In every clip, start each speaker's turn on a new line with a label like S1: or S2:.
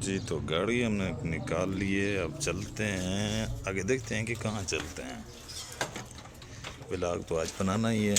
S1: जी तो गाड़ी हमने निकाल ली है, अब चलते हैं आगे, देखते हैं कि कहाँ चलते हैं। व्लॉग तो आज बनाना ही है।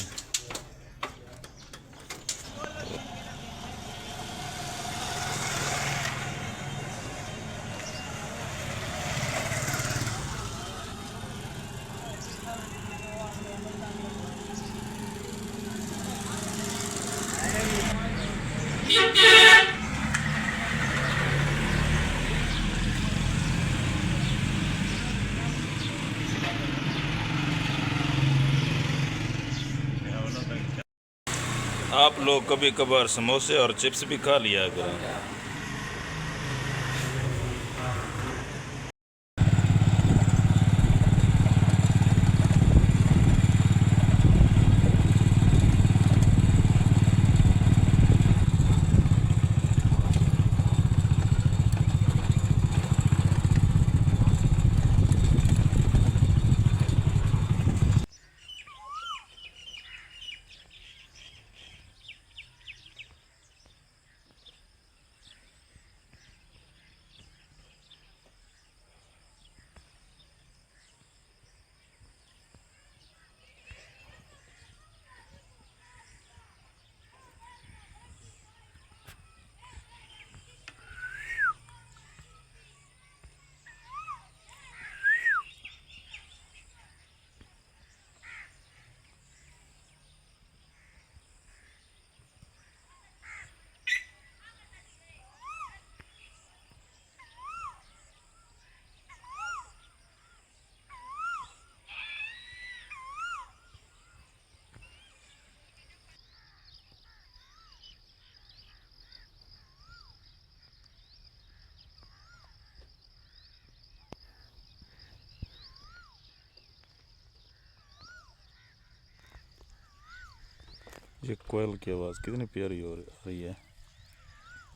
S1: आप लोग कभी कभार समोसे और चिप्स भी खा लिया करें। ये कोयल की आवाज़ कितनी प्यारी हो रही है,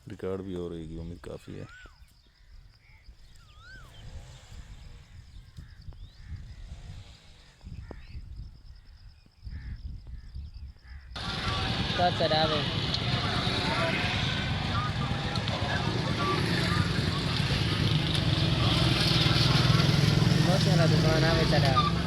S1: रिकॉर्ड भी हो रही है, उम्मीद काफ़ी है।
S2: चढ़ावे दुकान आवे चढ़ा